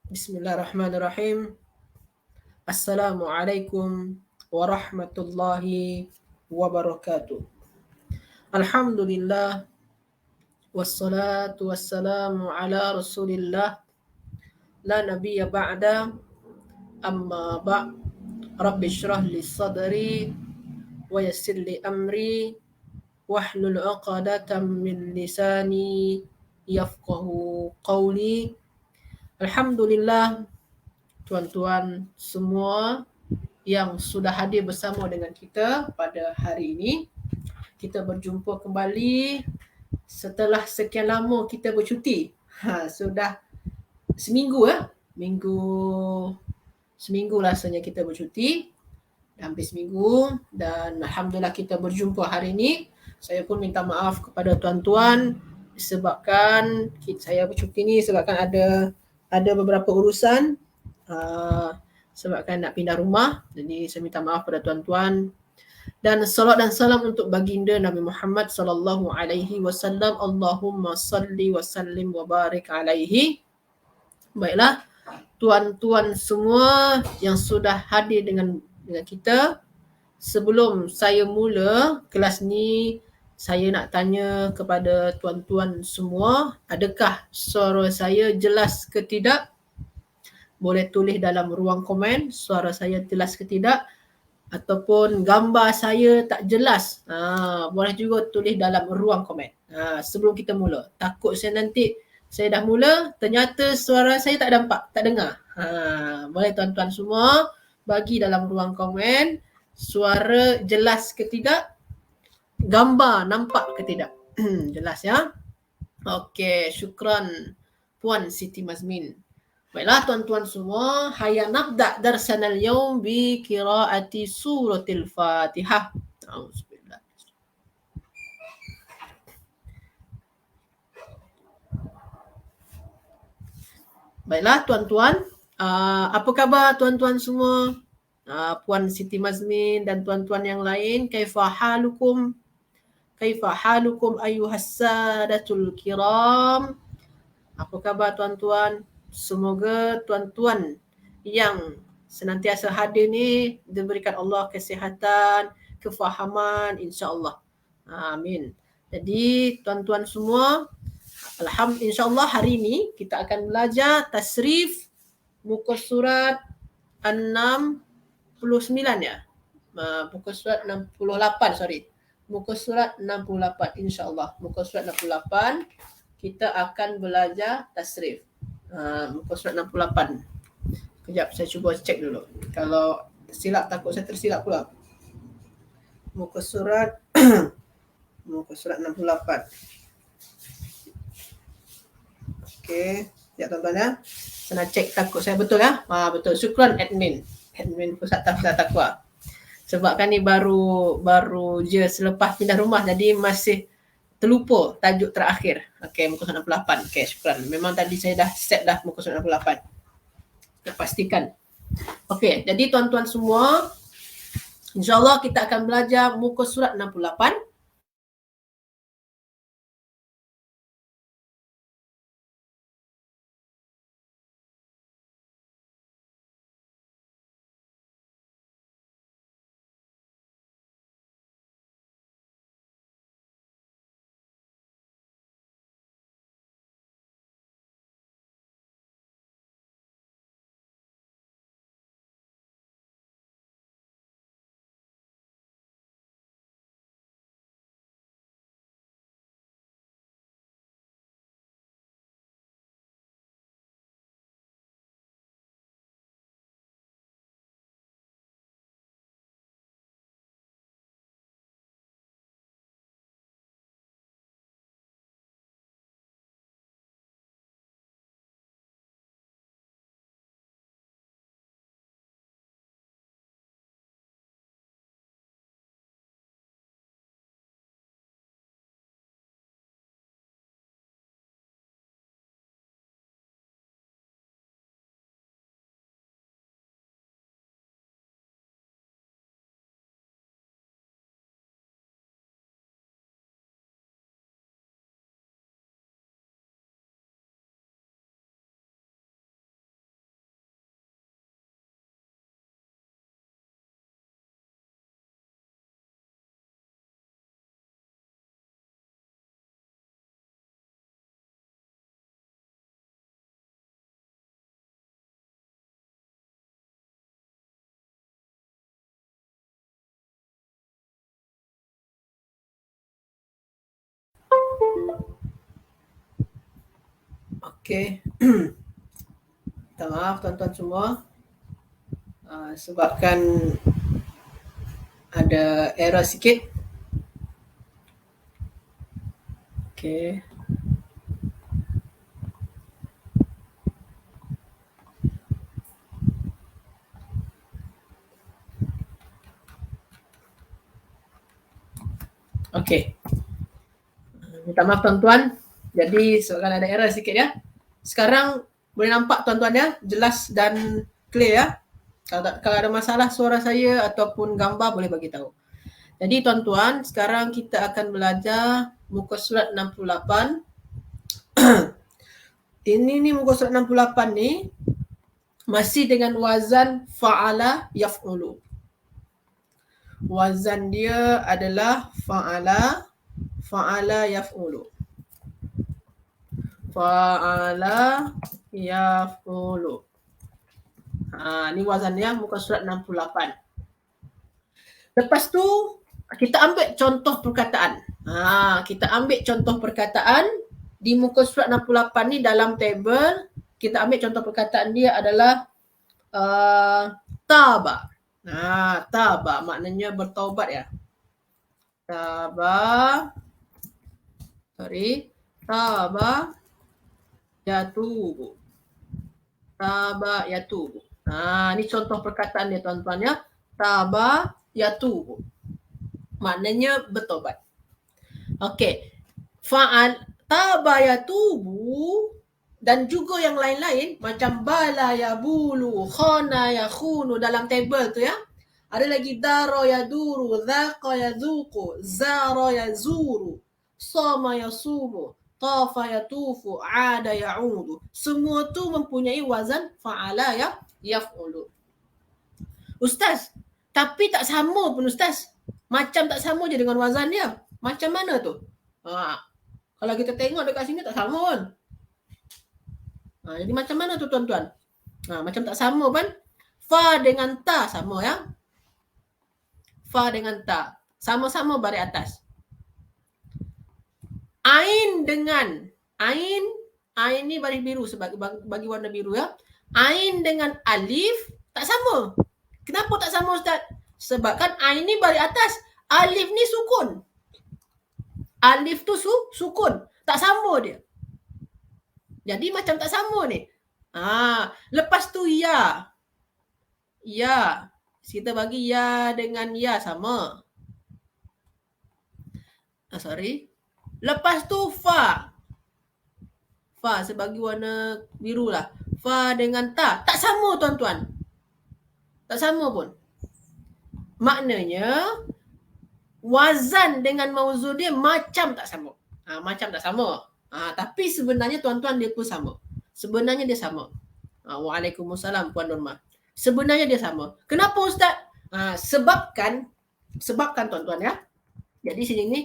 Bismillahirrahmanirrahim. Assalamualaikum warahmatullahi wabarakatuh. Alhamdulillah wassalatu wassalamu ala Rasulillah la nabiyya ba'da amma ba' Rabbi shrah li sadri wa yassir li amri wahlul 'uqdatam min lisani yafqahu qawli. Alhamdulillah, tuan-tuan semua yang sudah hadir bersama dengan kita pada hari ini. Kita berjumpa kembali setelah sekian lama kita bercuti. Sudah seminggu seminggu rasanya kita bercuti. Hampir seminggu dan alhamdulillah kita berjumpa hari ini. Saya pun minta maaf kepada tuan-tuan disebabkan saya bercuti ni sebabkan ada beberapa urusan sebabkan nak pindah rumah. Jadi saya minta maaf pada tuan-tuan. Dan salat dan salam untuk baginda Nabi Muhammad sallallahu alaihi wasallam. Allahumma salli wa sallim wa barik alaihi. Baiklah, tuan-tuan semua yang sudah hadir dengan kita. Sebelum saya mula kelas ni, saya nak tanya kepada tuan-tuan semua, adakah suara saya jelas ke tidak? Boleh tulis dalam ruang komen suara saya jelas ke tidak, ataupun gambar saya tak jelas. Boleh juga tulis dalam ruang komen. Sebelum kita mula, takut saya nanti saya dah mula ternyata suara saya tak nampak, tak dengar. Boleh tuan-tuan semua bagi dalam ruang komen suara jelas ke tidak, gambar nampak ke tidak. Jelas ya? Okey, syukran Puan Siti Mazmin. Baiklah tuan-tuan semua, hayya nabda darsana al-yawm bi qiraati suratil Fatihah. Auzubillah. Baiklah tuan-tuan, apa khabar tuan-tuan semua? Puan Siti Mazmin dan tuan-tuan yang lain, kaifa halukum? Kaifa halukum ayyuhas sadatul kiram? Apa khabar tuan-tuan? Semoga tuan-tuan yang senantiasa hadir ni diberikan Allah kesihatan, kefahaman, insya-Allah. Amin. Jadi tuan-tuan semua, insya-Allah hari ini kita akan belajar tasrif muka surat 69 ya. Muka surat 68, sorry. Muka surat 68 insya-Allah. Muka surat 68 kita akan belajar tasrif. Muka surat 68. Kejap saya cuba cek dulu. Kalau tersilap, takut saya tersilap pula. Muka surat muka surat 68. Okey, ya tuan-tuan ya. Saya nak cek takut saya betul ya. Betul. Syukran admin Pusat Tafsir Taqwa. Sebab kan ni baru je selepas pindah rumah, jadi masih terlupa tajuk terakhir. Okey, muka surat 68. Okey, syukran. Memang tadi saya dah set dah muka surat 68. Kita pastikan. Okey, jadi tuan-tuan semua, insya-Allah kita akan belajar muka surat 68. Okey. Minta maaf tuan-tuan semua. Sebabkan ada error sikit. Okey. Okey. Minta maaf tuan-tuan. Jadi sebabkan ada error sikit ya. Sekarang boleh nampak tuan-tuan ya, jelas dan clear ya. Kalau ada masalah suara saya ataupun gambar boleh bagi tahu. Jadi tuan-tuan, sekarang kita akan belajar muka surat 68. Ini ni muka surat 68 ni masih dengan wazan fa'ala yaf'ulu. Wazan dia adalah fa'ala yaf'ulu. Fa'ala yaf'ulu. Ni wazan dia muka surat 68. Lepas tu kita ambil contoh perkataan. Kita ambil contoh perkataan di muka surat 68 ni dalam table. Kita ambil contoh perkataan dia adalah taba. Taba maknanya bertaubat ya. Taba yatubu. Taba yatubu. Ni contoh perkataan dia tuan-tuan ya. Taba yatubu. Maknanya bertobat. Okey. Fa'al taba yatubu dan juga yang lain-lain macam bala yabulu, khana yakhunu dalam table tu ya. Ada lagi dara yaduru, dhaqa yadhuqu, zara yazuru, sama yasumu, tafa yatufu, ada ya'udu. Semua tu mempunyai wazan fa'ala ya yaf'ulu. Ustaz, tapi tak sama pun Ustaz. Macam tak sama je dengan wazan dia. Macam mana tu? Kalau kita tengok dekat sini tak sama pun. Jadi macam mana tu tuan-tuan? Macam tak sama kan? Fa dengan ta sama ya. Fa dengan ta. Sama-sama baris atas. Ain dengan ain ni baris biru bagi warna biru ya. Ain dengan alif tak sama. Kenapa tak sama Ustaz? Sebabkan ain ni baris atas, alif ni sukun. Alif tu sukun. Tak sama dia. Jadi macam tak sama ni. Lepas tu ya. Ya. Kita bagi ya dengan ya sama. Lepas tu fa. Fa sebagi warna biru lah. Fa dengan ta. Tak sama tuan-tuan. Tak sama pun. Maknanya wazan dengan mauzun dia macam tak sama. Macam tak sama. Tapi sebenarnya tuan-tuan dia pun sama. Sebenarnya dia sama. Waalaikumsalam Puan Norma. Sebenarnya dia sama. Kenapa Ustaz? Sebabkan tuan-tuan ya. Jadi sini ni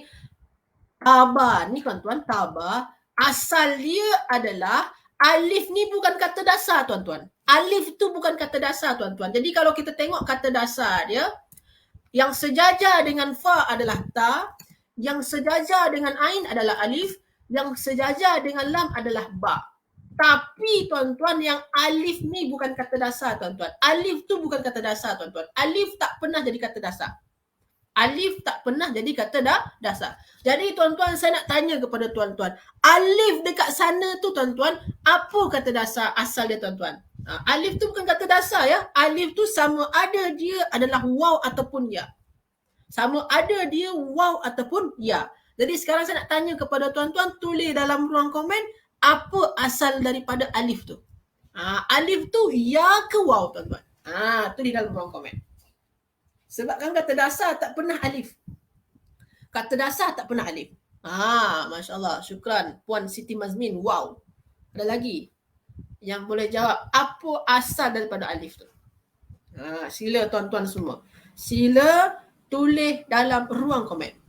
taba ni tuan-tuan, taba asal dia adalah alif ni bukan kata dasar tuan-tuan. Alif tu bukan kata dasar tuan-tuan. Jadi kalau kita tengok kata dasar dia, yang sejajar dengan fa adalah ta, yang sejajar dengan ain adalah alif, yang sejajar dengan lam adalah ba. Tapi tuan-tuan yang alif ni bukan kata dasar tuan-tuan. Alif tu bukan kata dasar tuan-tuan. Alif tak pernah jadi kata dasar. Alif tak pernah jadi kata dasar. Jadi tuan-tuan saya nak tanya kepada tuan-tuan. Alif dekat sana tu tuan-tuan, apa kata dasar asal dia tuan-tuan? Alif tu bukan kata dasar ya. Alif tu sama ada dia adalah waw ataupun ya. Sama ada dia waw ataupun ya. Jadi sekarang saya nak tanya kepada tuan-tuan, tulis dalam ruang komen apa asal daripada alif tu. Alif tu ya ke waw tuan-tuan? Tulis dalam ruang komen. Sebabkan kata dasar tak pernah alif. Kata dasar tak pernah alif. Masya Allah. Syukran Puan Siti Mazmin. Wow. Ada lagi yang boleh jawab apa asal daripada alif tu. Sila tuan-tuan semua. Sila tulis dalam ruang komen.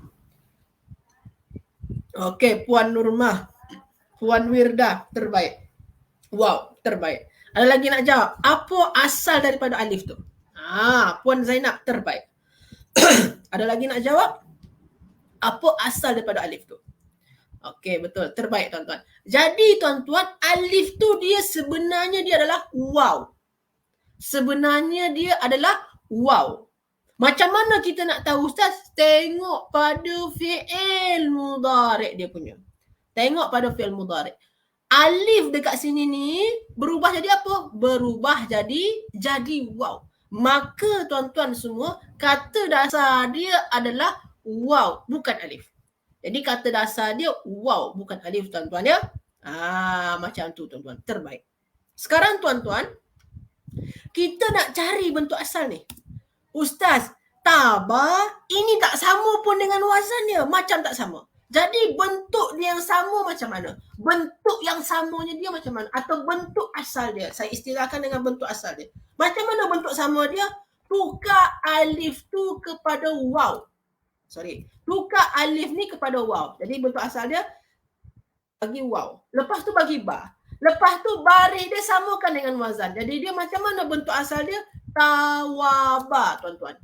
Okey, Puan Nurmah, Puan Wirda, terbaik. Wow, terbaik. Ada lagi nak jawab? Apa asal daripada alif tu? Puan Zainab, terbaik. Ada lagi nak jawab? Apa asal daripada alif tu? Okey, betul. Terbaik tuan-tuan. Jadi tuan-tuan, alif tu dia sebenarnya dia adalah waw. Sebenarnya dia adalah waw. Macam mana kita nak tahu Ustaz? Tengok pada fi'il mudhari' dia punya. Tengok pada fi'il mudhari'. Alif dekat sini ni berubah jadi apa? Berubah jadi waw. Maka tuan-tuan semua, kata dasar dia adalah waw, bukan alif. Jadi kata dasar dia waw, bukan alif tuan-tuan ya. Macam tu tuan-tuan. Terbaik. Sekarang tuan-tuan, kita nak cari bentuk asal ni. Ustaz, tabah ini tak sama pun dengan wazan dia. Macam tak sama. Jadi bentuk dia yang sama macam mana? Bentuk yang samanya dia macam mana? Atau bentuk asal dia. Saya istilahkan dengan bentuk asal dia. Macam mana bentuk sama dia? Tukar alif tu kepada waw. Tukar alif ni kepada waw. Jadi bentuk asal dia bagi waw. Lepas tu bagi ba. Lepas tu baris dia samakan dengan wazan. Jadi dia macam mana bentuk asal dia? Tawaba tuan-tuan.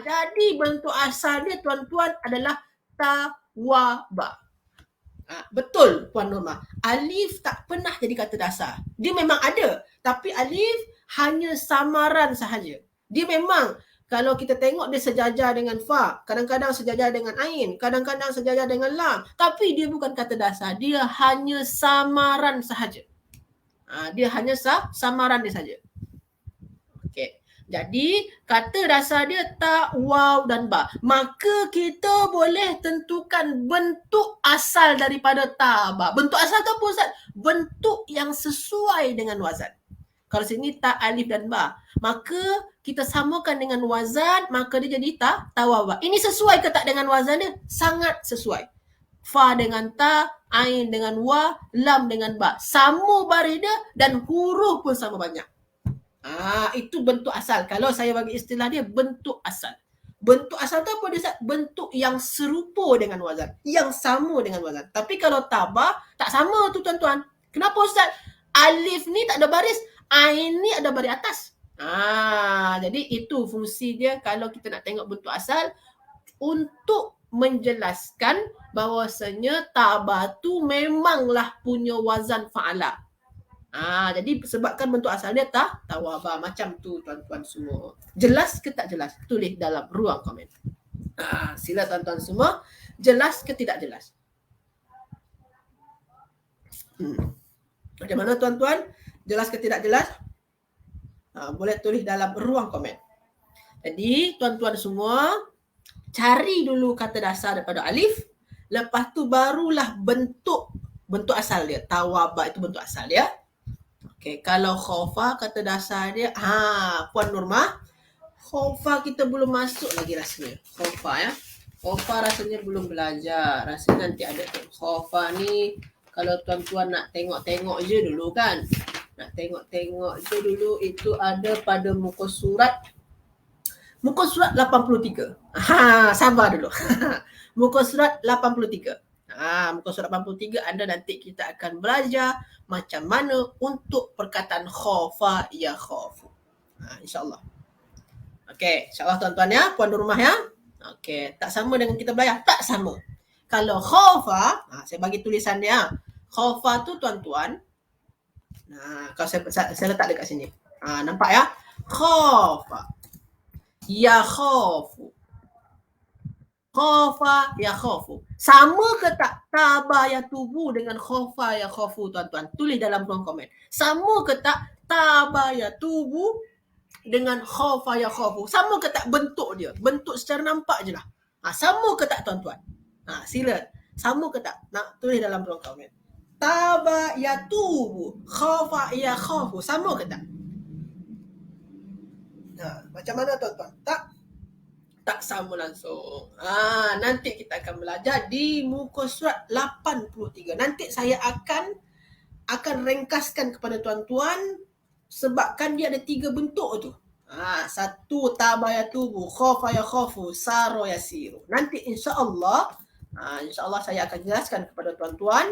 Jadi bentuk asal dia tuan-tuan adalah tawaba. Betul Puan Norma. Alif tak pernah jadi kata dasar. Dia memang ada. Tapi alif hanya samaran sahaja. Dia memang kalau kita tengok dia sejajar dengan fa, kadang-kadang sejajar dengan ain, kadang-kadang sejajar dengan lam. Tapi dia bukan kata dasar. Dia hanya samaran sahaja. Dia hanya samaran dia saja. Okey. Jadi kata dasar dia ta, waw dan ba. Maka kita boleh tentukan bentuk asal daripada ta, ba. Bentuk asal tu apa Ustaz? Bentuk yang sesuai dengan wazan. Kalau sini ta, alif dan ba. Maka kita samakan dengan wazan, maka dia jadi tawaba. Ini sesuai ke tak dengan wazan dia? Sangat sesuai. Fa dengan ta, ain dengan wa, lam dengan ba. Sama baris dia dan huruf pun sama banyak. Itu bentuk asal. Kalau saya bagi istilah dia, bentuk asal. Bentuk asal tu apa dia? Bentuk yang serupa dengan wazan. Yang sama dengan wazan. Tapi kalau tabah, tak sama tu tuan-tuan. Kenapa Ustaz? Alif ni tak ada baris, ain ni ada baris atas. Jadi itu fungsi dia kalau kita nak tengok bentuk asal untuk menjelaskan bahawasanya tabah tu memanglah punya wazan fa'ala. Jadi sebabkan bentuk asal dia tawaba. Macam tu tuan-tuan semua. Jelas ke tak jelas? Tulis dalam ruang komen. Sila tuan-tuan semua. Jelas ke tidak jelas? Macam mana tuan-tuan? Jelas ke tidak jelas? Boleh tulis dalam ruang komen. Jadi tuan-tuan semua, cari dulu kata dasar daripada alif. Lepas tu barulah bentuk asal dia. Tawaba itu bentuk asal dia. Okay, kalau khofa kata dasar dia, Puan Norma, khofa kita belum masuk lagi rasanya. Khofa ya. Khofa rasanya belum belajar. Rasanya nanti ada khofa ni, kalau tuan-tuan nak tengok-tengok je dulu kan. Nak tengok-tengok je dulu, itu ada pada muka surat 83. Sabar dulu. Muka surat 83. Muka surat 83 anda nanti kita akan belajar macam mana untuk perkataan khofa ya khofu. InsyaAllah. Okey, insyaAllah tuan-tuan ya, puan rumah ya. Okey, tak sama dengan kita belajar? Tak sama. Kalau khofa, saya bagi tulisan dia. Khofa tu tuan-tuan, kalau saya letak dekat sini. Nampak ya? Khofa ya khofu. Khofa ya khofu. Sama ke tak tabah ya tubu dengan khofa ya khofu tuan-tuan? Tulis dalam ruang komen. Sama ke tak tabah ya tubu dengan khofa ya khofu? Sama ke tak bentuk dia? Bentuk secara nampak je lah. Sama ke tak tuan-tuan? Sila. Sama ke tak? Nak tulis dalam ruang komen. Tabah ya tubu, khofa ya khofu. Sama ke tak? Macam mana tuan-tuan? Tak sama langsung. Nanti kita akan belajar di muka surat 83. Nanti saya akan ringkaskan kepada tuan-tuan sebabkan dia ada 3 bentuk tu. Satu tabah ya tubu, khofa ya khofu, saro ya siru. Nanti insya-Allah saya akan jelaskan kepada tuan-tuan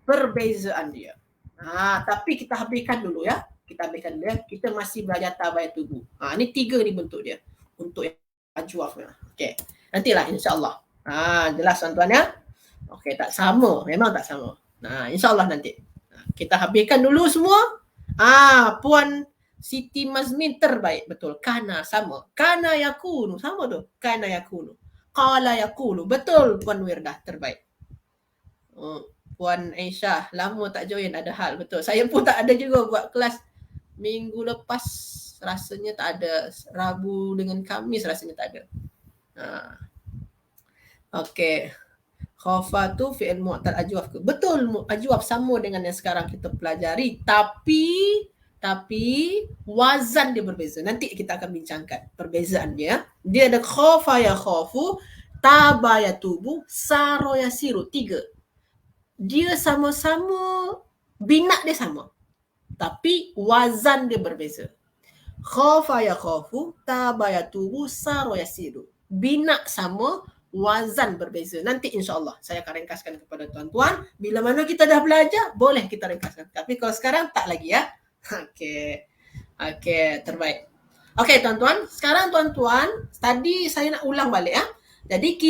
perbezaan dia. Tapi kita habiskan dulu ya. Kita masih belajar tabah ya tubu. Ni 3 ni bentuk dia. Untuk yang ajwaf. Okey. Nantilah insya-Allah. Jelas tuan-tuan ya. Okey, tak sama. Memang tak sama. Nah, insyaAllah nanti. Kita habiskan dulu semua. Puan Siti Mazmin terbaik. Betul. Kana sama. Kana yakunu. Sama tu. Kana yakunu. Qala yakulu. Betul Puan Wirdah terbaik. Puan Aisyah lama tak join, ada hal. Betul. Saya pun tak ada juga buat kelas minggu lepas. Rasanya tak ada. Rabu dengan Khamis rasanya tak ada. Okey. Khafa tu fi'il mu'tal ajwaf ke? Betul, ajwaf sama dengan yang sekarang kita pelajari. Tapi wazan dia berbeza. Nanti kita akan bincangkan perbezaan dia. Dia ada khafa ya khafu, taba ya tubu, saro ya siru. 3. Dia sama-sama, bina dia sama. Tapi wazan dia berbeza. Khafa ya khafu, taba ya tubu, saro ya siru. Bina sama, wazan berbeza. Nanti insyaAllah saya akan ringkaskan kepada tuan-tuan. Bila mana kita dah belajar, boleh kita ringkaskan. Tapi kalau sekarang tak lagi ya. Okey, terbaik. Okey tuan-tuan, sekarang tuan-tuan, tadi saya nak ulang balik ya. Jadi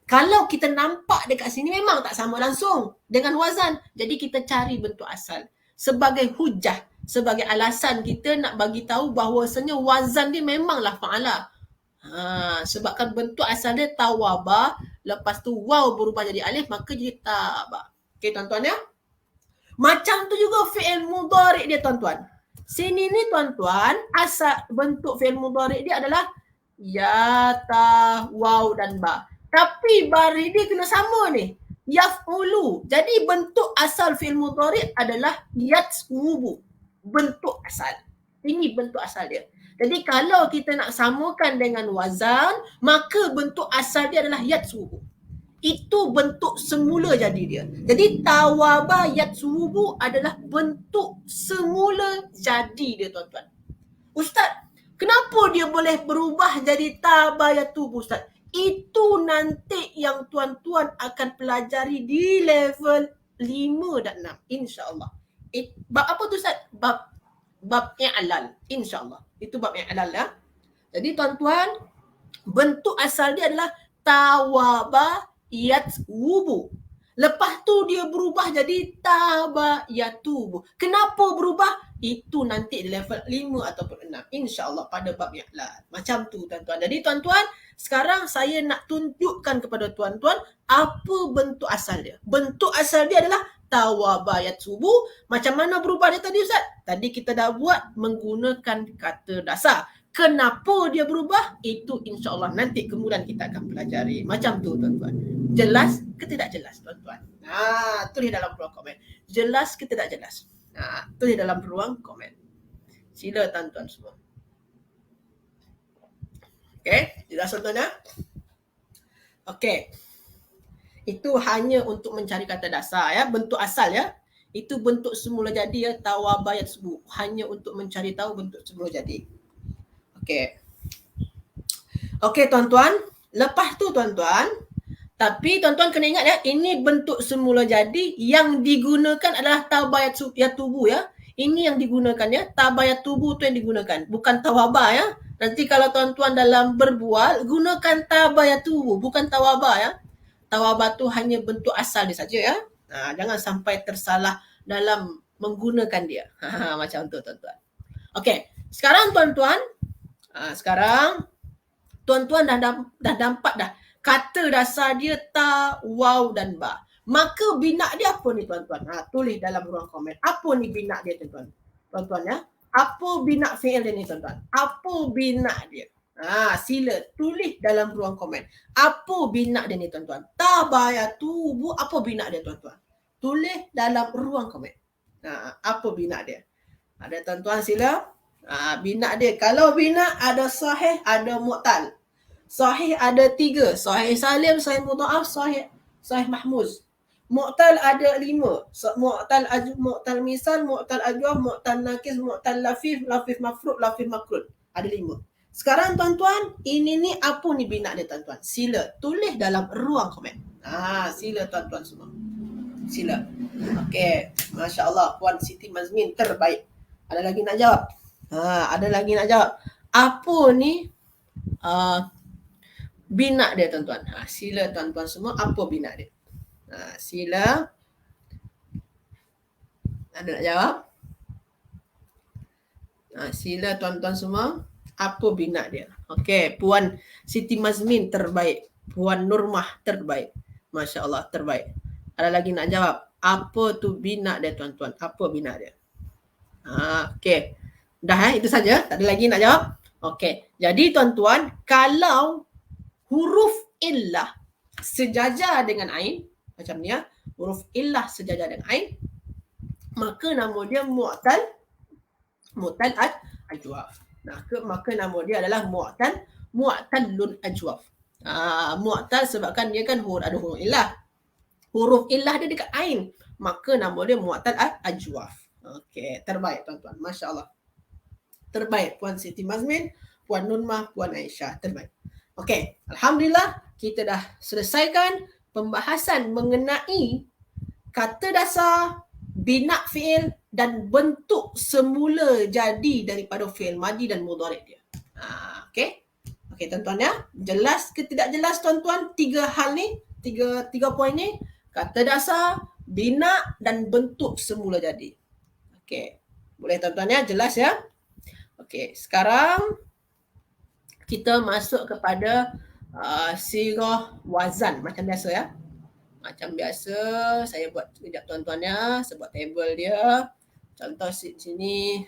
kalau kita nampak dekat sini memang tak sama langsung dengan wazan. Jadi kita cari bentuk asal sebagai hujah, sebagai alasan kita nak bagi tahu bahawasanya wazan dia memanglah fa'ala. Sebabkan bentuk asal dia tawaba, lepas tu waw berubah jadi alif, maka jadi taba. Okey tuan-tuan ya. Macam tu juga fi'il mudhari' dia tuan-tuan. Sini ni tuan-tuan, asal bentuk fi'il mudhari' dia adalah ya, ta, waw dan ba. Tapi bari dia kena sama ni. Yaf'ulu. Jadi bentuk asal fi'il mudhari' adalah yats'ubu. Bentuk asal. Ini bentuk asal dia. Jadi kalau kita nak samakan dengan wazan, maka bentuk asal dia adalah yats'ubu. Itu bentuk semula jadi dia. Jadi tawaba yats'ubu adalah bentuk semula jadi dia tuan-tuan. Ustaz, kenapa dia boleh berubah jadi taba yatubu Ustaz? Itu nanti yang tuan-tuan akan pelajari di level 5 dan 6 insya-Allah. Bab apa tu Ustaz? Bab i'lal insya-Allah. Itu bab i'lal ya. Jadi tuan-tuan, bentuk asal dia adalah tawaba yatwubu. Lepas tu dia berubah jadi taba yatubu. Kenapa berubah? Itu nanti di level 5 ataupun 6 insya-Allah pada bab i'lal. Macam tu tuan-tuan. Jadi tuan-tuan, sekarang saya nak tunjukkan kepada tuan-tuan apa bentuk asal dia. Bentuk asal dia adalah tawaba yatubu. Macam mana berubah dia tadi Ustaz? Tadi kita dah buat menggunakan kata dasar. Kenapa dia berubah? Itu insya-Allah nanti kemudian kita akan pelajari. Macam tu tuan-tuan. Jelas ke tidak jelas tuan-tuan? Tulis dalam ruang komen. Jelas ke tidak jelas? Tulis dalam ruang komen. Sila tuan-tuan semua. Okey, jelas tuan-tuan ya? Okey. Itu hanya untuk mencari kata dasar ya, bentuk asal ya. Itu bentuk semula jadi ya, tawaba yatsubu. Hanya untuk mencari tahu bentuk semula jadi. Okey tuan-tuan. Lepas tu tuan-tuan, tapi tuan-tuan kena ingat ya, ini bentuk semula jadi yang digunakan adalah tawaba yatubu ya. Ini yang digunakan ya, tawaba yatubu tu yang digunakan, bukan tawaba ya. Nanti kalau tuan-tuan dalam berbual, gunakan tawaba yatubu, bukan tawaba ya. Tawaba tu hanya bentuk asal dia saja ya. Jangan sampai tersalah dalam menggunakan dia. Macam tu tuan-tuan. Okey, sekarang tuan-tuan, sekarang tuan-tuan dah nampak dah kata dasar dia ta, waw dan ba. Maka bina dia apa ni tuan-tuan? Tulis dalam ruang komen. Apa ni bina dia tuan-tuan? Tuan-tuan ya. Apa bina fi'il dia ni tuan-tuan? Apa bina dia? Sila tulis dalam ruang komen. Apa bina dia ni tuan-tuan? Tabayatubu, apa bina dia tuan-tuan? Tulis dalam ruang komen. Apa bina dia? Ada tuan-tuan sila. Bina dia. Kalau bina ada sahih, ada mu'tal. Sahih ada 3. Sahih salim, sahih mudha'af, sahih mahmuz. Mu'tal ada 5. Mu'tal misal, mu'tal ajwaf, mu'tal nakis, mu'tal lafif, lafif mafrud, lafif makrud. Ada 5. Sekarang tuan-tuan, ini ni apa ni bina dia tuan-tuan? Sila tulis dalam ruang komen. Sila tuan-tuan semua. Sila. Okey, masya-Allah, Puan Siti Mazmin terbaik. Ada lagi nak jawab? Ada lagi nak jawab. Apa ni bina dia tuan-tuan? Sila tuan-tuan semua, apa bina dia? Sila. Ada nak jawab? Sila tuan-tuan semua, apa bina dia? Okey, Puan Siti Mazmin terbaik. Puan Nurmah terbaik. Masya Allah, terbaik. Ada lagi nak jawab? Apa tu bina dia tuan-tuan? Apa bina dia? Okey. Dah itu saja. Tak ada lagi nak jawab? Okey. Jadi tuan-tuan, kalau huruf illah sejajar dengan ain, macam ni huruf illah sejajar dengan ain, maka nama dia mu'tal ajwaf. Maka nama dia adalah mu'tallun ajwaf. Mu'tal sebabkan dia kan ada huruf illah. Huruf illah dia dekat ain, maka nama dia mu'tal ajwaf. Okey, terbaik tuan-tuan. Masya Allah. Terbaik Puan Siti Mazmin, Puan Nurmah, Puan Aisyah. Terbaik. Okey, Alhamdulillah kita dah selesaikan pembahasan mengenai kata dasar, bina fi'il dan bentuk semula jadi daripada fi'il madi dan mudhari' dia. Okey. Okey tuan-tuan ya. Jelas ke tidak jelas tuan-tuan? Tiga hal ni, tiga poin ni, kata dasar, bina dan bentuk semula jadi. Okey. Boleh tuan-tuan ya? Jelas ya? Okey, sekarang kita masuk kepada sirah wazan macam biasa ya. Macam biasa saya buat sekejap tuan-tuan ya, saya buat table dia. Contoh sini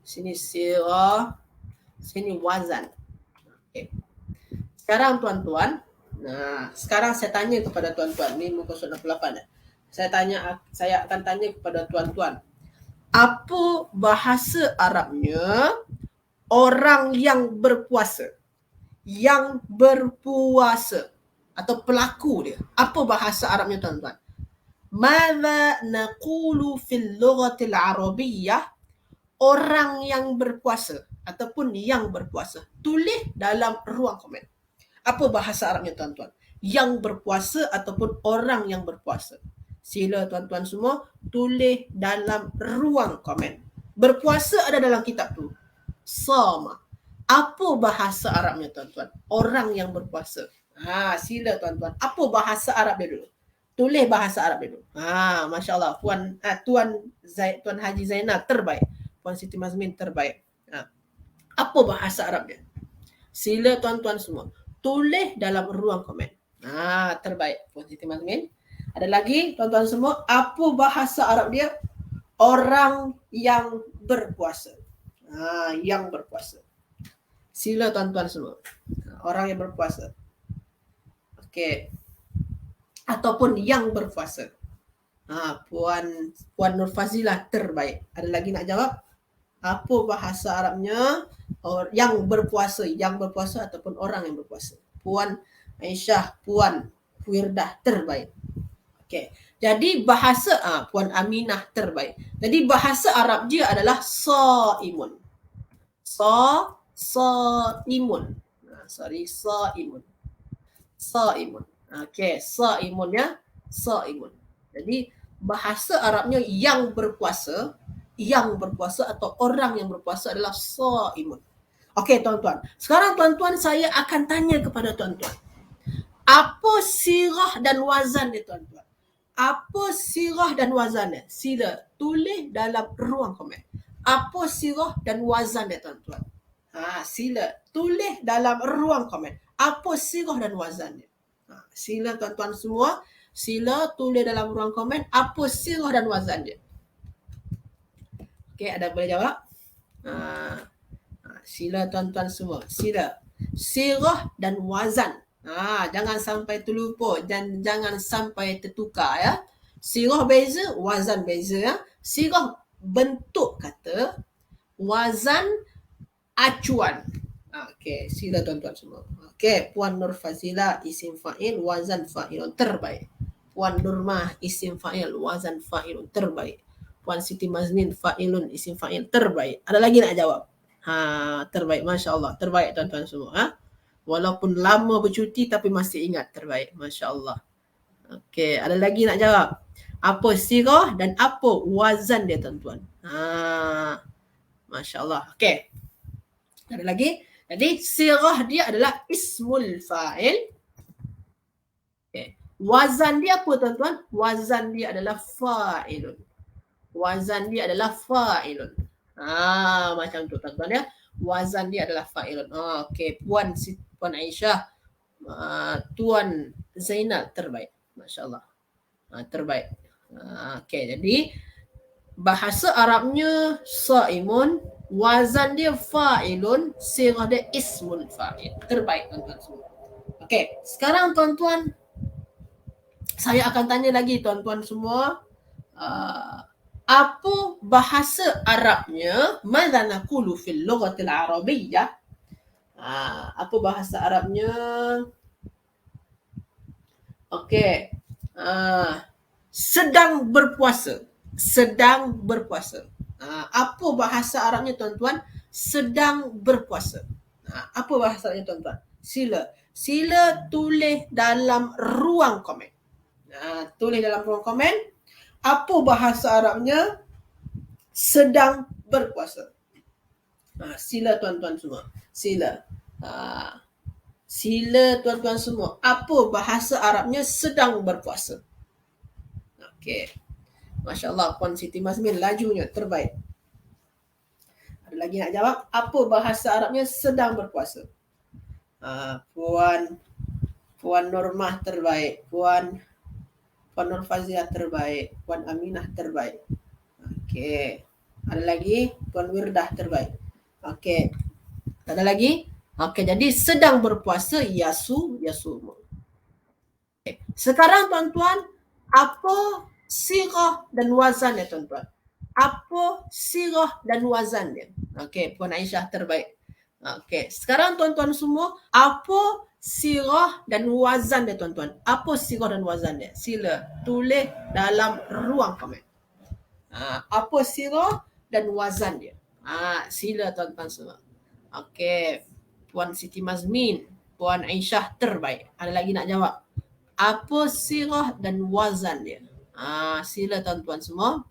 sirah, sini wazan. Okey. Sekarang tuan-tuan, sekarang saya tanya kepada tuan-tuan, ni muka surat 68 ya. Saya akan tanya kepada tuan-tuan. Apa bahasa Arabnya orang yang berpuasa? Yang berpuasa atau pelaku dia. Apa bahasa Arabnya tuan-tuan? Madza naqulu fil lughatil arabiyyah? Orang yang berpuasa ataupun yang berpuasa. Tulis dalam ruang komen. Apa bahasa Arabnya tuan-tuan? Yang berpuasa ataupun orang yang berpuasa. Sila tuan-tuan semua tulis dalam ruang komen. Berpuasa ada dalam kitab tu. Sama. Apa bahasa Arabnya tuan-tuan? Orang yang berpuasa. Sila tuan-tuan. Apa bahasa Arab dia dulu? Tulis bahasa Arab dia dulu. Masya Allah. Tuan Haji Zainal terbaik. Puan Siti Mazmin terbaik. Apa bahasa Arab dia? Sila tuan-tuan semua tulis dalam ruang komen. Terbaik Puan Siti Mazmin. Ada lagi tuan-tuan semua, apa bahasa Arab dia? Orang yang berpuasa. Yang berpuasa. Sila tuan-tuan semua. Orang yang berpuasa. Okey. Ataupun yang berpuasa. Puan Nur Fazilah terbaik. Ada lagi nak jawab? Apa bahasa Arabnya yang berpuasa ataupun orang yang berpuasa? Puan Aisyah, Puan Wirdah terbaik. Okey. Jadi bahasa Puan Aminah terbaik. Jadi bahasa Arab dia adalah saimun. Saimun. Saimun. Okey, saimunnya saimun. Jadi bahasa Arabnya yang berpuasa atau orang yang berpuasa adalah saimun. Okey tuan-tuan. Sekarang tuan-tuan saya akan tanya kepada tuan-tuan. Apa sirah dan wazan dia tuan-tuan? Apa sirah dan wazan dia? Sila tulis dalam ruang komen. Apa sirah dan wazan dia tuan-tuan? Sila tulis dalam ruang komen. Apa sirah dan wazan dia? Sila tuan-tuan semua, sila tulis dalam ruang komen apa sirah dan wazan dia. Okey, ada boleh jawab? Sila tuan-tuan semua, sila. Sirah dan wazan. Jangan sampai terlupa dan jangan sampai tertukar ya. Sirah beza, wazan beza ya. Sirah bentuk kata, wazan acuan. Okey, sila tuan-tuan semua. Okey, Puan Nur Fazilah isim fa'il, wazan fa'ilun terbaik. Puan Nurmah isim fa'il, wazan fa'ilun terbaik. Puan Siti Mazmin fa'ilun isim fa'il terbaik. Ada lagi nak jawab? Terbaik, Masya Allah. Terbaik tuan-tuan semua. Walaupun lama bercuti tapi masih ingat terbaik. Masya Allah. Okey, ada lagi nak jawab? Apa sirah dan apa wazan dia tuan-tuan? Masya Allah. Okey. Ada lagi? Jadi sirah dia adalah ismul fa'il. Okay. Wazan dia apa tuan-tuan? Wazan dia adalah fa'ilun. Wazan dia adalah fa'ilun. Macam tu tuan-tuan ya. Wazan dia adalah fa'ilun. Okey, Puan Aisyah, Tuan Zainal terbaik. Masya-Allah. Terbaik. Okey, jadi bahasa Arabnya saimun, wazan dia fa'ilun, sirah dia ismul fa'il. Terbaik tuan-tuan semua. Okey, sekarang tuan-tuan saya akan tanya lagi tuan-tuan semua, apa bahasa Arabnya? Madza naqulu fil lughatil arabiyyah? Apa bahasa Arabnya? Okey. Sedang berpuasa. Sedang berpuasa. Apa bahasa Arabnya tuan-tuan? Sedang berpuasa. Apa bahasa Arabnya tuan-tuan? Sila tulis dalam ruang komen. Tulis dalam ruang komen. Apa bahasa Arabnya sedang berpuasa? Sila tuan-tuan semua. Sila. Sila tuan-tuan semua. Apa bahasa Arabnya sedang berpuasa? Okey. Masya Allah, Puan Siti Mazmin lajunya terbaik. Ada lagi nak jawab? Apa bahasa Arabnya sedang berpuasa? Puan Normah terbaik. Puan Nur Fazia terbaik. Puan Aminah terbaik. Okey. Ada lagi? Puan Wirdah terbaik. Okey. Ada lagi? Okey, jadi sedang berpuasa yasumu. Okay. Sekarang tuan-tuan, apa sirah dan wazan ya tuan-tuan? Apa sirah dan wazan dia? Okey, Puan Aisyah terbaik. Okey, sekarang tuan-tuan semua, apa sirah dan wazan dia tuan-tuan? Apa sirah dan wazan dia? Sila tulis dalam ruang komen. Apa sirah dan wazan dia? Sila tuan-tuan semua. Okey, Puan Siti Mazmin, Puan Aisyah terbaik. Ada lagi nak jawab? Apa sirah dan wazan dia? Sila tuan-tuan semua.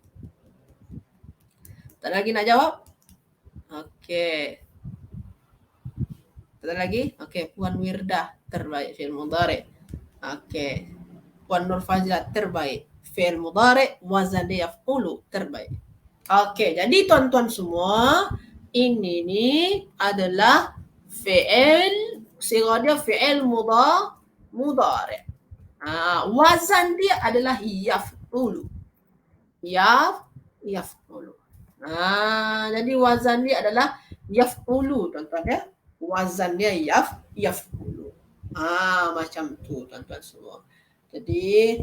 Tak ada lagi nak jawab? Okey. Tak ada lagi? Okey, Puan Wirdah terbaik fi'il mudhari'. Okey. Puan Nur Fazila terbaik fi'il mudhari', wazan dia yaf'ulu terbaik. Okey, jadi tuan-tuan semua, ini ni adalah fi'il, sirah dia fi'il mudhari'. Wazan dia adalah yaf'ulu. Yaf'ulu. Jadi wazan dia adalah yaf'ulu tuan-tuan ya. Wazan dia yaf'ulu. Macam tu tuan-tuan semua. Jadi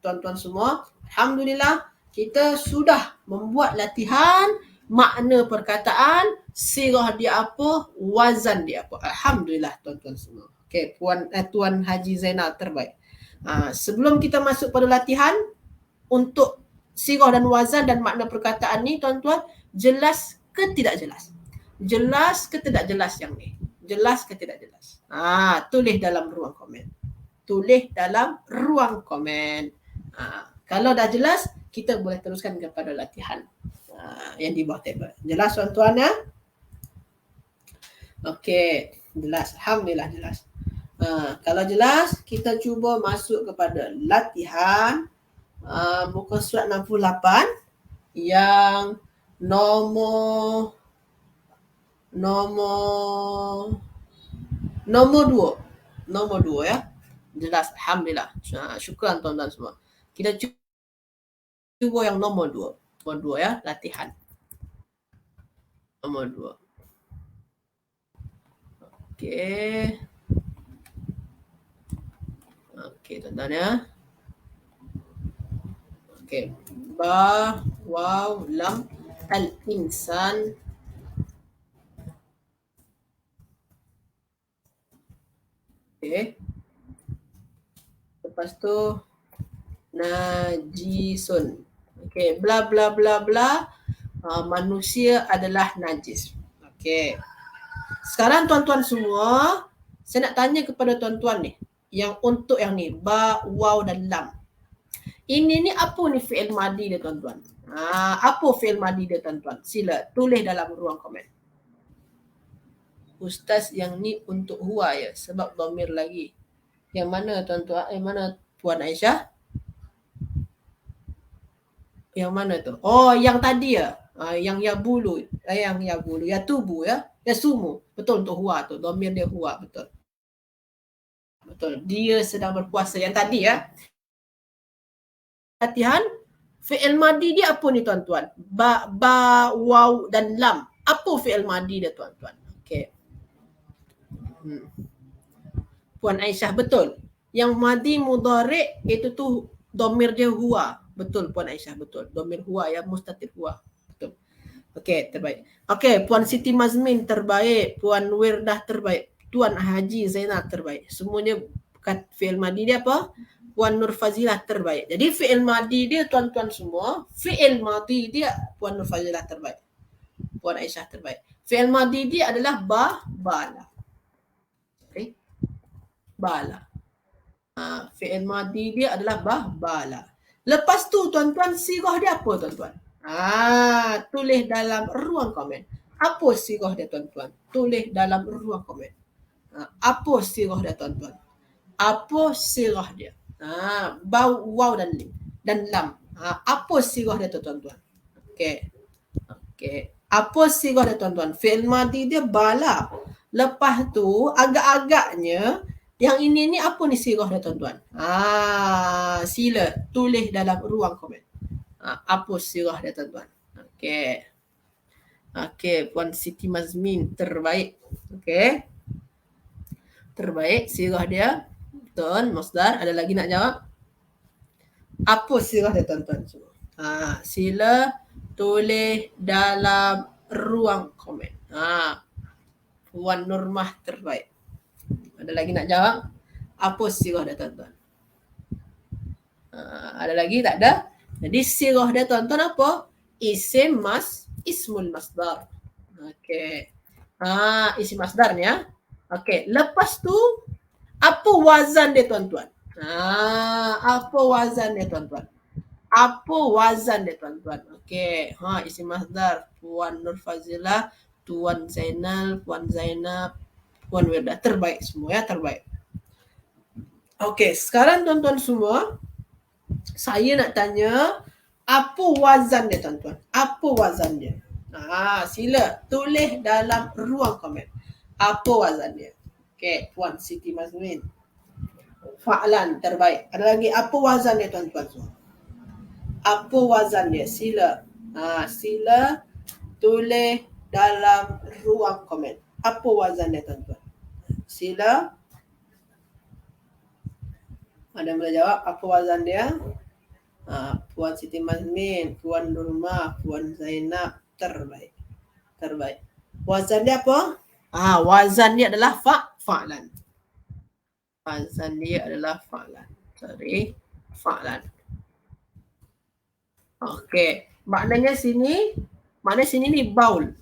tuan-tuan semua, alhamdulillah kita sudah membuat latihan makna perkataan, sirah dia apa, wazan dia apa. Alhamdulillah tuan-tuan semua. Okey, Tuan Haji Zainal terbaik. Sebelum kita masuk pada latihan untuk sirah dan wazan dan makna perkataan ni tuan-tuan, jelas ke tidak jelas? Jelas ke tidak jelas yang ni? Jelas ke tidak jelas? Tulis dalam ruang komen. Tulis dalam ruang komen. Kalau dah jelas, kita boleh teruskan kepada latihan yang di bawah table. Jelas tuan-tuan ya? Okey, jelas. Alhamdulillah jelas. Kalau jelas, kita cuba masuk kepada latihan muka surat 68 yang nombor 2 ya. Jelas, alhamdulillah. Syukran tuan-tuan semua. Kita cuba yang nombor 2 ya, latihan. Nombor 2. Okey. Okey tuan-tuan ya. Okey. Ba, waw, lam, al-insan. Okey. Lepas tu najisun. Okey, bla bla bla bla. Manusia adalah najis. Okey. Sekarang tuan-tuan semua, saya nak tanya kepada tuan-tuan ni, yang untuk yang ni, ba, waw dan lam. Ini ni apa ni fi'il madi dia tuan-tuan? Apa fi'il madi dia tuan-tuan? Sila tulis dalam ruang komen. Ustaz yang ni untuk huwa ya, sebab dhamir lagi. Yang mana tuan-tuan? Yang mana Puan Aisyah? Yang mana tu? Oh, yang tadi ya. Yang ya bulu. Yang ya bulu. Ya tubuh ya. Ya sumu. Betul untuk huwa tu. Dhamir dia huwa. Betul. Betul. Dia sedang berpuasa. Yang tadi ya. Latihan. Fi'il madi dia apa ni tuan-tuan? Ba, waw dan lam. Apa fi'il madi dia tuan-tuan? Okey. Puan Aisyah betul. Yang madi mudhari' itu tu dhamir dia huwa. Betul Puan Aisyah, betul. Dhamir huwa ya, mustatir huwa. Betul. Okey, terbaik. Okey, Puan Siti Mazmin terbaik, Puan Wirdah terbaik, Tuan Haji Zainal terbaik. Semuanya fi'il madi dia apa? Puan Nur Fazilah terbaik. Jadi fi'il madi dia tuan-tuan semua, fi'il madi dia Puan Nur Fazilah terbaik. Puan Aisyah terbaik. Fi'il madi dia adalah bala. Okey. Bala. Fi'il madi dia adalah bala. Lepas tu tuan-tuan, sirah dia apa tuan-tuan? Tulis dalam ruang komen. Apa sirah dia tuan-tuan? Tulis dalam ruang komen. Apa sirah dia tuan-tuan? Apa sirah dia? Waw dan lam. Apa sirah dia tuan-tuan? Okey. Apa sirah dia tuan-tuan? Fi'il madi dia bala. Lepas tu agak-agaknya yang ini ni apa ni sirah dia tuan-tuan? Sila tulis dalam ruang komen. Apa sirah dia tuan-tuan? Okey, Puan Siti Mazmin terbaik. Okey. Terbaik sirah dia. Betul, Masdar. Ada lagi nak jawab? Apa sirah dia tuan-tuan semua? Sila tulis dalam ruang komen. Puan Nurmah terbaik. Ada lagi nak jawab? Apa sirah dia tuan-tuan? Ada lagi? Tak ada? Jadi sirah dia tuan-tuan apa? Ismul masdar. Okey. Isim masdar ni ya. Okey, lepas tu apa wazan dia tuan-tuan? Apa wazan dia tuan-tuan? Apa wazan dia tuan-tuan? Okey, isim masdar. Puan Nur Fazilah, Tuan Zainal, Puan Zainab, Puan Wirdah, terbaik semua ya, terbaik. Okey, sekarang tuan-tuan semua, saya nak tanya apa wazan dia tuan-tuan? Apa wazan dia? Sila tulis dalam ruang komen. Apa wazan dia? Okey, Puan Siti Mazmin. Fa'lan terbaik. Ada lagi apa wazan dia tuan-tuan semua? Apa wazan dia? Sila. Sila tulis dalam ruang komen. Apa wazan dia tuan-tuan? Sila. Ada yang boleh jawab apa wazan dia? Puan Siti Mazmin, Puan Nurmah, Puan Zainab, terbaik. Terbaik. Wazan dia apa? Wazan dia adalah fa'lan. Wazan dia adalah fa'lan. Fa'lan. Okey. Maknanya sini ni baul.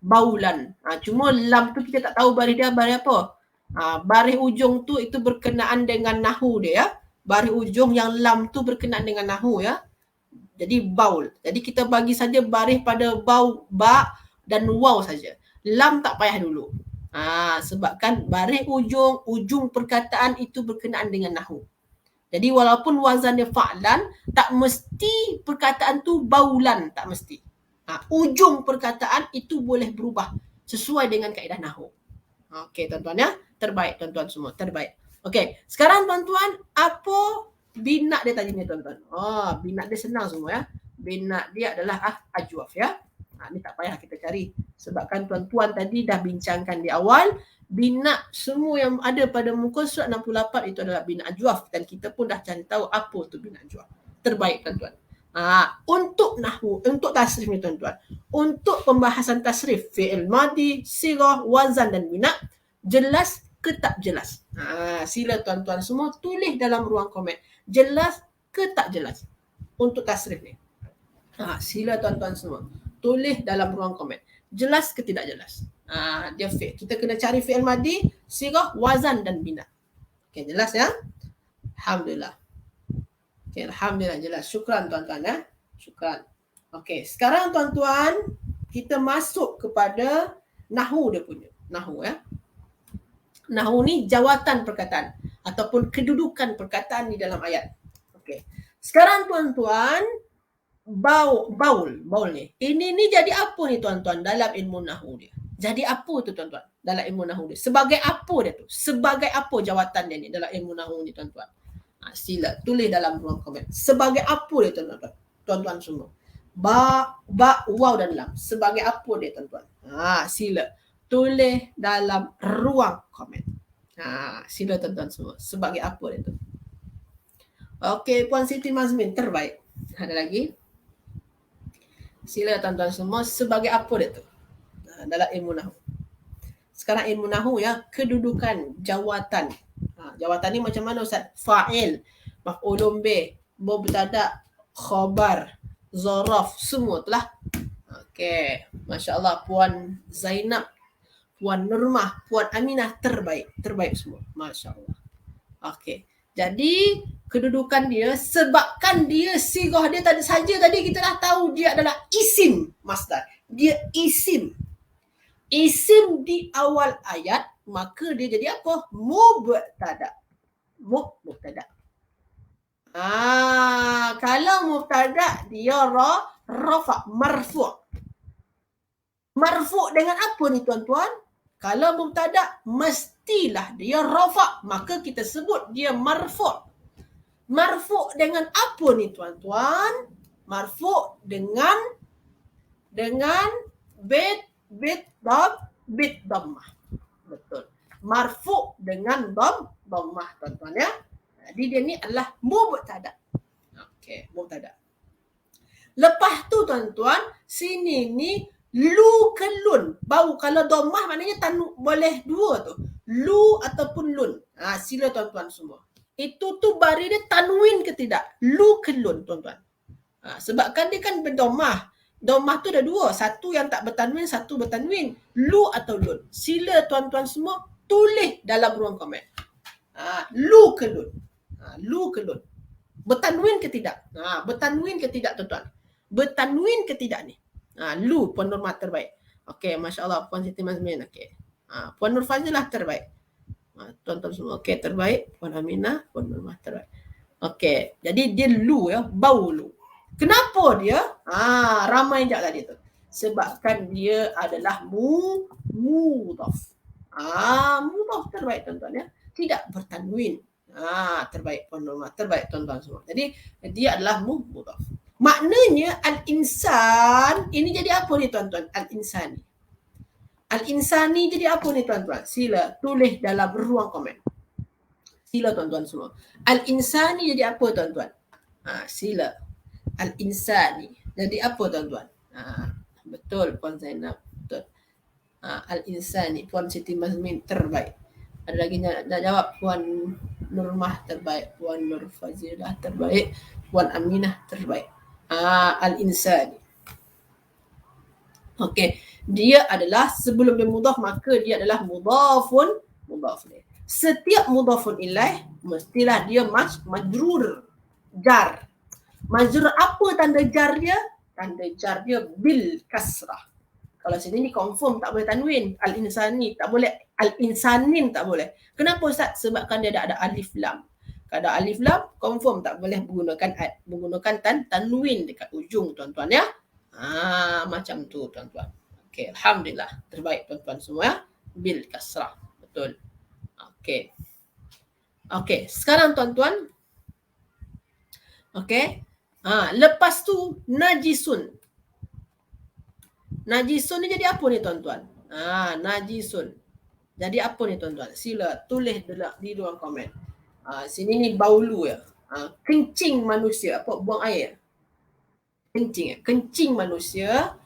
Baulan. Cuma lam tu kita tak tahu baris dia baris apa. Baris ujung tu itu berkenaan dengan nahu dia ya. Baris ujung yang lam tu berkenaan dengan nahu ya. Jadi baul. Jadi kita bagi saja baris pada ba dan waw saja. Lam tak payah dulu. Sebabkan baris ujung perkataan itu berkenaan dengan nahu. Jadi walaupun wazan dia fa'lan, tak mesti perkataan tu baulan, tak mesti. Ujung perkataan itu boleh berubah sesuai dengan kaedah nahu. Okey tuan-tuan ya, terbaik tuan-tuan semua, terbaik. Okey, sekarang tuan-tuan, apa binat dia tadi ni tuan-tuan? Binat dia senang semua ya. Binat dia adalah ajwaf ya. Ni tak payah kita cari. Sebabkan tuan-tuan tadi dah bincangkan di awal, binat semua yang ada pada muka surat 68 itu adalah binat ajwaf. Dan kita pun dah cari tahu apa tu binat ajwaf. Terbaik tuan-tuan. Untuk nahwu, untuk tasrif ni tuan-tuan. Untuk pembahasan tasrif, fi'il madi, sirah, wazan dan binat, jelas ke tak jelas? Sila tuan-tuan semua tulis dalam ruang komen. Jelas ke tak jelas? Untuk tasrif ni. Sila tuan-tuan semua tulis dalam ruang komen. Jelas ke tidak jelas? Dia fi'il. Kita kena cari fi'il madi, sirah, wazan dan binat. Okey, jelas ya? Alhamdulillah. Okay, alhamdulillah jelas. Syukran tuan-tuan ya. Syukran. Okey, sekarang tuan-tuan kita masuk kepada Nahu dia punya. Nahu ya. Nahu ni jawatan perkataan ataupun kedudukan perkataan di dalam ayat. Okey. Sekarang tuan-tuan, baul ni. Ini ni jadi apa ni tuan-tuan dalam ilmu nahu dia? Jadi apa tu tuan-tuan dalam ilmu nahu dia? Sebagai apa dia tu? Sebagai apa jawatan dia ni dalam ilmu nahu ni tuan-tuan? Sila tulis dalam ruang komen. Sebagai apa dia tuan-tuan? Tuan-tuan semua. Waw dan lam. Sebagai apa dia tuan-tuan? Sila tulis dalam ruang komen. Sila tuan-tuan semua. Sebagai apa dia tu? Okey, Puan Siti Mazmin terbaik. Ada lagi? Sila tuan-tuan semua. Sebagai apa dia tu? Dalam ilmu nahu. Sekarang ilmu nahu ya, kedudukan jawatan. Jawatan ni macam mana Ustaz? Fa'il, maf'ulun bih, mubtada, khabar, zaraf, semua telah. Okey, masya-Allah Puan Zainab, Puan Nurmah, Puan Aminah terbaik semua. Masya-Allah. Okey. Jadi kedudukan dia sebabkan dia sirah dia tadi saja tadi kita dah tahu dia adalah isim masdar. Dia isim. Isim di awal ayat, maka dia jadi apa? Mubtada. Mubtada. Kalau mubtada dia rafa, marfu'. Marfu' dengan apa ni tuan-tuan? Kalau mubtada mestilah dia rafa', maka kita sebut dia marfu'. Marfu' dengan apa ni tuan-tuan? Marfu' dengan bit dhammah. Betul. Marfu' dengan dhammah tuan-tuan ya. Jadi dia ni adalah mubtada. Okey, mubtada. Lepas tu tuan-tuan, sini ni lu ke lun. Bau kalau dhammah maknanya boleh dua tu. Lu ataupun lun. Sila tuan-tuan semua. Itu tu bari dia tanwin ke tidak? Lu ke lun tuan-tuan. Sebabkan dia kan berdomah. Domah tu ada dua. Satu yang tak bertanwin, satu bertanwin. Lu atau lun. Sila tuan-tuan semua tulis dalam ruang komen. Lu ke lun. Lu ke lun. Bertanwin ke tidak? Bertanwin ke tidak tuan-tuan? Bertanwin ke tidak ni? Lu, Puan Nurmah terbaik. Okey, Masya Allah Puan Siti Mazmin. Okey. Puan Nur Fazilah terbaik. Tuan-tuan semua. Okey, terbaik. Puan Aminah, Puan Nurmah terbaik. Okey, jadi dia lu ya, bau lu. Kenapa dia? Ramai sekejap tadi tu. Sebabkan dia adalah mudhaf. Mudhaf terbaik tuan-tuan ya. Tidak bertanwin. Terbaik Puan Nurmah. Terbaik tuan-tuan semua. Jadi dia adalah mudhaf. Maknanya al-insan ini jadi apa ni tuan-tuan? Al-insani. Al-insani jadi apa ni tuan-tuan? Sila tulis dalam ruang komen. Sila tuan-tuan semua. Al-insani jadi apa tuan-tuan? Sila. Al-insani. Jadi apa tuan-tuan? Betul Puan Zainab. Betul. Al-insani. Puan Siti Mazmin terbaik. Ada lagi nak jawab? Puan Nurmah terbaik. Puan Nur Fazilah terbaik. Puan Aminah terbaik. Al-insani. Okey. Dia adalah sebelum dia mudhaf maka dia adalah mudhafun ilaih. Setiap mudhafun ilaih mestilah dia majrur, jar. Majrur apa tanda jar dia? Tanda jar dia bil kasrah. Kalau sini ni confirm tak boleh tanwin. Al-insani tak boleh. Al-insanin tak boleh. Kenapa Ustaz? Sebabkan dia ada alif lam. Kalau ada alif lam, confirm tak boleh menggunakan tanwin dekat ujung tuan-tuan ya. Macam tu tuan-tuan. Okey, alhamdulillah. Terbaik tuan-tuan semua ya. Bil kasrah. Betul. Okey. Okey, sekarang tuan-tuan. Okey. Lepas tu najisun. Najisun ni jadi apa ni tuan-tuan? Najisun. Jadi apa ni tuan-tuan? Sila tulis di ruang komen. Sini ni baulu ya. Kencing manusia. Apa? Buang air. Kencing. Kencing manusia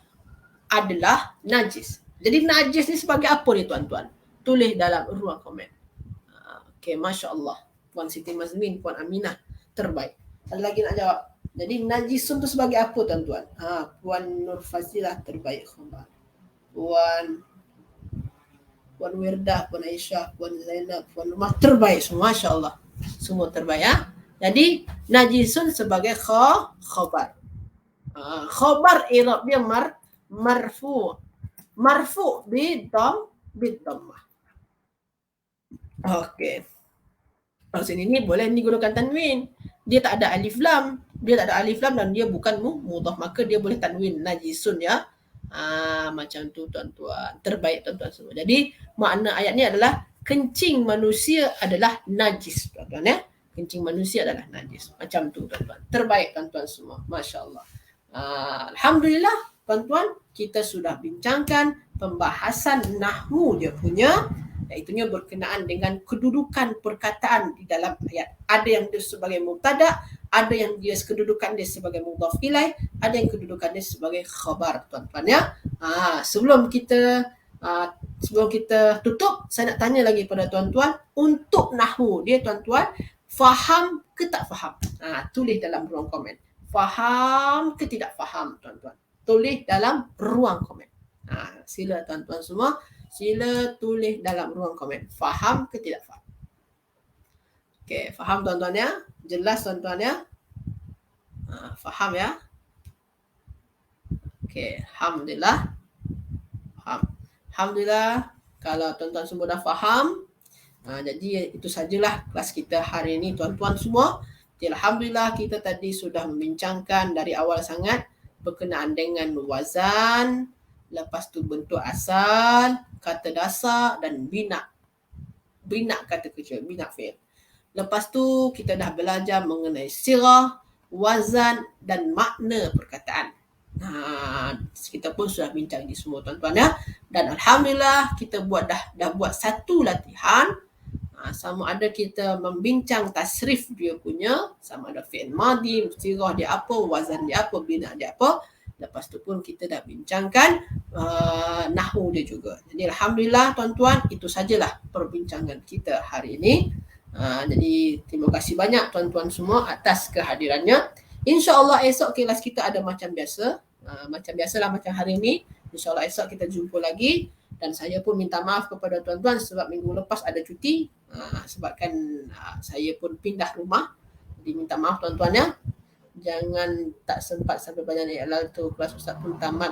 adalah najis. Jadi najis ni sebagai apa ni tuan-tuan? Tulis dalam ruang komen. Okey, Masya Allah. Puan Siti Mazmin, Puan Aminah terbaik. Ada lagi nak jawab? Jadi najisun tu sebagai apa tuan-tuan? Puan Nur Fazilah terbaik. Puan Wirdah, Puan Aisyah, Puan Zainab, Puan Rumah terbaik semua. Masya Allah. Semua terbaik ya. Jadi najisun sebagai khabar. Khabar i'rab dia marfu. marfu' bid-dhammah. Okey. Kalau sini ni boleh digunakan tanwin. Dia tak ada alif lam. Dia tak ada alif lam dan dia bukan mudhaf, maka dia boleh tanwin najisun ya. Macam tu tuan-tuan. Terbaik tuan-tuan semua. Jadi makna ayat ni adalah kencing manusia adalah najis tuan-tuan ya. Kencing manusia adalah najis. Macam tu tuan-tuan. Terbaik tuan-tuan semua. Masya-Allah. Alhamdulillah tuan-tuan, kita sudah bincangkan pembahasan nahwu dia punya, iaitunya berkenaan dengan kedudukan perkataan di dalam ayat. Ada yang dia sebagai mubtada, ada yang dia kedudukan dia sebagai mudhaf ilaih, ada yang kedudukan dia sebagai khabar tuan-tuan ya. Sebelum kita tutup, saya nak tanya lagi pada tuan-tuan, untuk nahwu dia tuan-tuan, faham ke tak faham? Tulis dalam ruang komen. Faham ke tidak faham tuan-tuan? Tulis dalam ruang komen. Sila tuan-tuan semua, sila tulis dalam ruang komen. Faham ke tidak faham? Okey, faham tuan-tuan ya? Jelas tuan-tuan ya? Faham ya? Okey, alhamdulillah. Faham. Alhamdulillah kalau tuan-tuan semua dah faham. Jadi itu sajalah kelas kita hari ini tuan-tuan semua. Jadi, alhamdulillah kita tadi sudah membincangkan dari awal sangat berkenaan dengan wazan, lepas tu bentuk asal, kata dasar dan bina kata kerja, bina fi'il. Lepas tu kita dah belajar mengenai sirah, wazan dan makna perkataan. Kita pun sudah bincang ini semua tuan-tuan ya. Dan alhamdulillah kita dah buat satu latihan. Sama ada kita membincang tasrif dia punya, sama ada fi'il madhi, sirah dia apa, wazan dia apa, bina dia apa. Lepas tu pun kita dah bincangkan nahwu dia juga. Jadi alhamdulillah tuan-tuan, itu sajalah perbincangan kita hari ini. Jadi terima kasih banyak tuan-tuan semua atas kehadirannya. InsyaAllah esok kelas kita ada macam biasa. Macam biasalah macam hari ini. InsyaAllah esok kita jumpa lagi. Dan saya pun minta maaf kepada tuan-tuan sebab minggu lepas ada cuti. Sebabkan saya pun pindah rumah. Jadi minta maaf tuan-tuan ya. Jangan tak sempat sampai banyak iklal tu, kelas Ustaz pun tamat.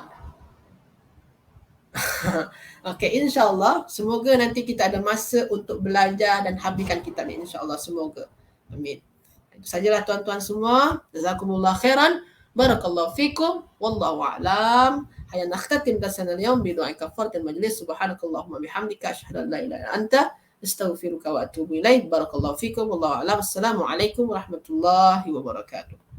Okey, insyaAllah semoga nanti kita ada masa untuk belajar dan habiskan kitab ni, insyaAllah, semoga. Amin. Itu sajalah tuan-tuan semua. Jazakumullah khairan. Barakallahu fikum. Wallahu a'lam. Hayya nakhtatim darsana al-yawm bi du'a kafaratil majlis. Subhanakallahumma bihamdika asyhadu an la ilaha illa anta astaghfiruka wa atubu ilaik. Barakallahu fikum. Wallahu a'lam. Assalamualaikum warahmatullahi wabarakatuh.